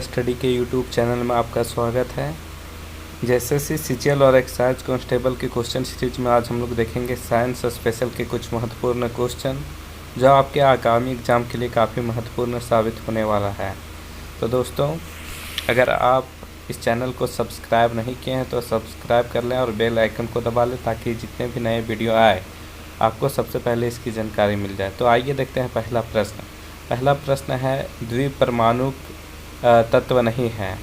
Study के YouTube channel में आपका स्वागत है। जैसे सीजीएल और एक्साइज कांस्टेबल के क्वेश्चन सीरीज में आज हम लोग देखेंगे साइंस स्पेशल के कुछ महत्वपूर्ण क्वेश्चन जो आपके आगामी एग्ज़ाम के लिए काफ़ी महत्वपूर्ण साबित होने वाला है। तो दोस्तों, अगर आप इस चैनल को सब्सक्राइब नहीं किए हैं तो सब्सक्राइब कर लें और बेल आइकन को दबा लें ताकि जितने भी नए वीडियो आए आपको सबसे पहले इसकी जानकारी मिल जाए। तो आइए देखते हैं पहला प्रश्न है द्विपरमाणु तत्व नहीं है।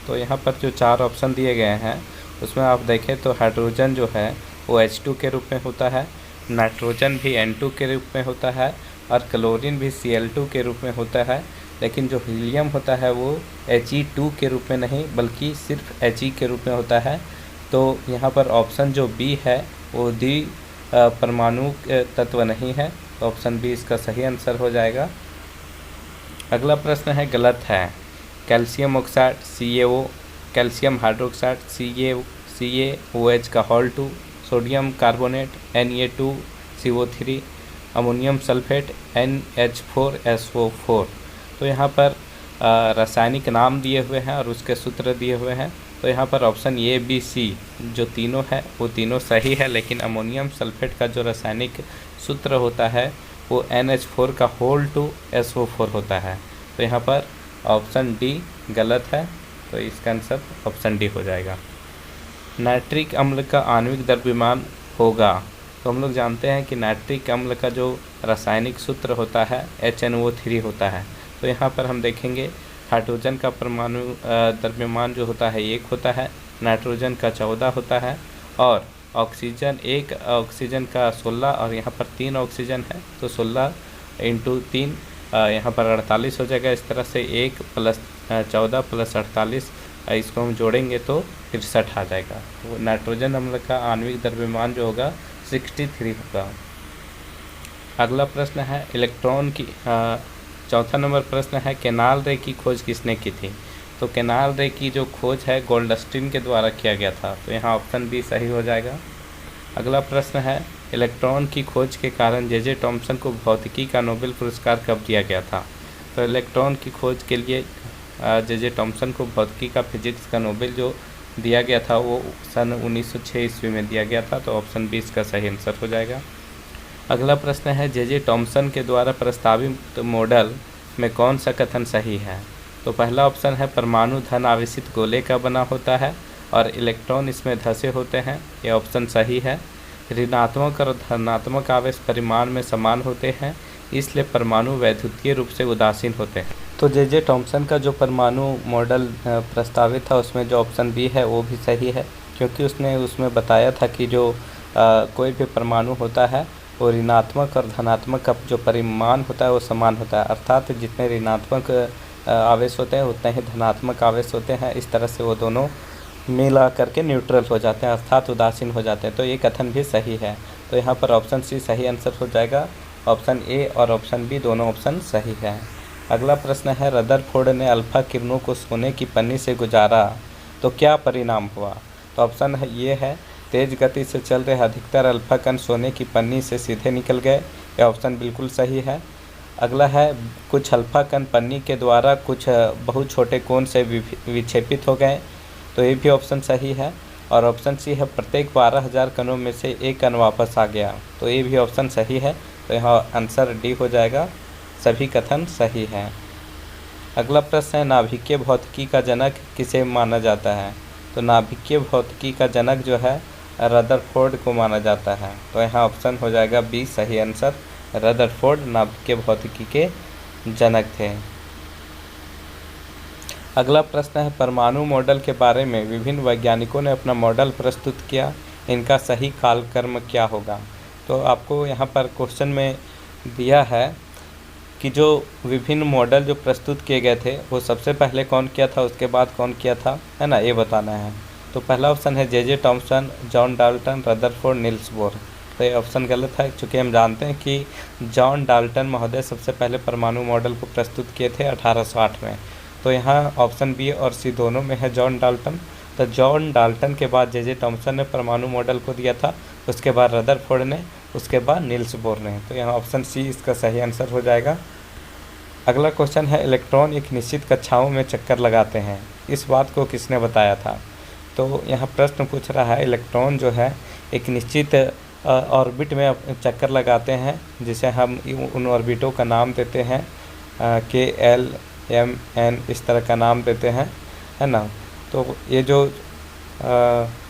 तो यहाँ पर जो चार ऑप्शन दिए गए हैं उसमें आप देखें तो हाइड्रोजन जो है वो H2 के रूप में होता है, नाइट्रोजन भी N2 के रूप में होता है और क्लोरीन भी Cl2 के रूप में होता है। लेकिन जो हीलियम होता है वो He2 के रूप में नहीं बल्कि सिर्फ He के रूप में होता है। तो यहाँ पर ऑप्शन जो बी है वो परमाणु तत्व नहीं है, तो ऑप्शन बी इसका सही आंसर हो जाएगा। अगला प्रश्न है गलत है। Calcium oxide CaO, calcium hydroxide CaOH का whole 2, sodium carbonate Na2CO3, ammonium sulphate NH4SO4। तो यहाँ पर रासायनिक नाम दिए हुए हैं और उसके सूत्र दिए हुए हैं। तो यहाँ पर ऑप्शन ए बी सी जो तीनों है वो तीनों सही है, लेकिन अमोनियम सल्फेट का जो रासायनिक सूत्र होता है वो NH4 का होल 2 SO4 होता है। तो यहाँ पर ऑप्शन डी गलत है, तो इसका आंसर ऑप्शन डी हो जाएगा। नाइट्रिक अम्ल का आणविक द्रव्यमान होगा। तो हम लोग जानते हैं कि नाइट्रिक अम्ल का जो रासायनिक सूत्र होता है HNO3 होता है। तो यहाँ पर हम देखेंगे हाइड्रोजन का परमाणु द्रव्यमान जो होता है 1 होता है, नाइट्रोजन का 14 होता है और एक ऑक्सीजन का 16 और यहाँ पर 3 ऑक्सीजन है तो 16 × 3 यहाँ पर 48 हो जाएगा। इस तरह से 1 + 14 + 48 इसको हम जोड़ेंगे तो 63 आ जाएगा। तो नाइट्रोजन अम्ल का आणविक द्रव्यमान जो होगा 63 होगा। अगला प्रश्न है इलेक्ट्रॉन की चौथा नंबर प्रश्न है केनाल रे की खोज किसने की थी। तो केनाल रे की जो खोज है गोल्डस्टीन के द्वारा किया गया था, तो यहाँ ऑप्शन बी सही हो जाएगा। अगला प्रश्न है इलेक्ट्रॉन की खोज के कारण जे टॉमसन को भौतिकी का नोबेल पुरस्कार कब दिया गया था। तो इलेक्ट्रॉन की खोज के लिए जे टॉमसन को भौतिकी का फिजिक्स का नोबेल जो दिया गया था वो सन 1906 ईस्वी में दिया गया था। तो ऑप्शन बी इसका सही आंसर हो जाएगा। अगला प्रश्न है जे टॉमसन के द्वारा प्रस्तावित मॉडल में कौन सा कथन सही है। तो पहला ऑप्शन है परमाणु धन आवेशित गोले का बना होता है और इलेक्ट्रॉन इसमें धंसे होते हैं, ये ऑप्शन सही है। ऋणात्मक और धनात्मक आवेश परिमाण में समान होते हैं, इसलिए परमाणु वैद्युतीय रूप से उदासीन होते हैं। तो जे टॉमसन का जो परमाणु मॉडल प्रस्तावित था उसमें जो ऑप्शन बी है वो भी सही है, क्योंकि उसने उसमें बताया था कि जो कोई भी परमाणु होता है वो ऋणात्मक और धनात्मक का जो परिमाण होता है वो समान होता है, अर्थात जितने ऋणात्मक आवेश होते हैं उतने ही धनात्मक आवेश होते हैं। इस तरह से वो दोनों मिला करके न्यूट्रल हो जाते हैं अर्थात उदासीन हो जाते हैं। तो ये कथन भी सही है, तो यहाँ पर ऑप्शन सी सही आंसर हो जाएगा। ऑप्शन ए और ऑप्शन बी दोनों ऑप्शन सही है। अगला प्रश्न है रदरफोर्ड ने अल्फा किरणों को सोने की पन्नी से गुजारा तो क्या परिणाम हुआ। तो ऑप्शन है ये है तेज गति से चल रहे अधिकतर अल्फा कण सोने की पन्नी से सीधे निकल गए, यह ऑप्शन बिल्कुल सही है। अगला है कुछ अल्फा कण पन्नी के द्वारा कुछ बहुत छोटे कोण से विक्षेपित हो गए, तो ये भी ऑप्शन सही है। और ऑप्शन सी है प्रत्येक 12,000 कणों में से एक कण वापस आ गया, तो ये भी ऑप्शन सही है। तो यहाँ आंसर डी हो जाएगा, सभी कथन सही हैं। अगला प्रश्न है नाभिकीय भौतिकी का जनक किसे माना जाता है। तो नाभिकीय भौतिकी का जनक जो है रदरफोर्ड को माना जाता है, तो यहाँ ऑप्शन हो जाएगा बी सही आंसर। रदरफोर्ड नाभिकीय भौतिकी के जनक थे। अगला प्रश्न है परमाणु मॉडल के बारे में विभिन्न वैज्ञानिकों ने अपना मॉडल प्रस्तुत किया, इनका सही कालक्रम क्या होगा। तो आपको यहाँ पर क्वेश्चन में दिया है कि जो विभिन्न मॉडल जो प्रस्तुत किए गए थे वो सबसे पहले कौन किया था, उसके बाद कौन किया था, है ना, ये बताना है। तो पहला ऑप्शन है J Thomson, John Dalton, Rutherford, Niels Bohr. तो ये ऑप्शन गलत है, क्योंकि हम जानते हैं कि जॉन डाल्टन महोदय सबसे पहले परमाणु मॉडल को प्रस्तुत किए थे 1860 में। तो यहाँ ऑप्शन बी और सी दोनों में है जॉन डाल्टन। तो जॉन डाल्टन के बाद जे टॉमसन ने परमाणु मॉडल को दिया था, उसके बाद रदरफोर्ड ने, उसके बाद नील्स बोर ने। तो यहाँ ऑप्शन सी इसका सही आंसर हो जाएगा। अगला क्वेश्चन है, इलेक्ट्रॉन एक निश्चित कक्षाओं में चक्कर लगाते हैं, इस बात को किसने बताया था? तो यहाँ प्रश्न पूछ रहा है, इलेक्ट्रॉन जो है एक निश्चित ऑर्बिट में चक्कर लगाते हैं, जिसे हम उन ऑर्बिटों का नाम देते हैं KL, M, N, इस तरह का नाम देते हैं, है ना। तो ये जो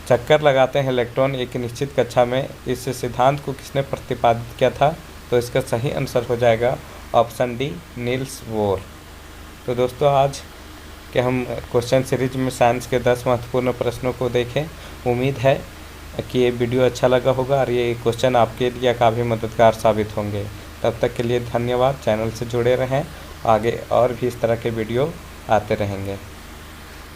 चक्कर लगाते हैं इलेक्ट्रॉन एक निश्चित कक्षा में, इस सिद्धांत को किसने प्रतिपादित किया था? तो इसका सही आंसर हो जाएगा ऑप्शन डी, नील्स बोर। तो दोस्तों, आज के हम क्वेश्चन सीरीज में साइंस के 10 महत्वपूर्ण प्रश्नों को देखें। उम्मीद है कि ये वीडियो अच्छा लगा होगा और ये क्वेश्चन आपके लिए काफ़ी मददगार साबित होंगे। तब तक के लिए धन्यवाद। चैनल से जुड़े रहें, आगे और भी इस तरह के वीडियो आते रहेंगे।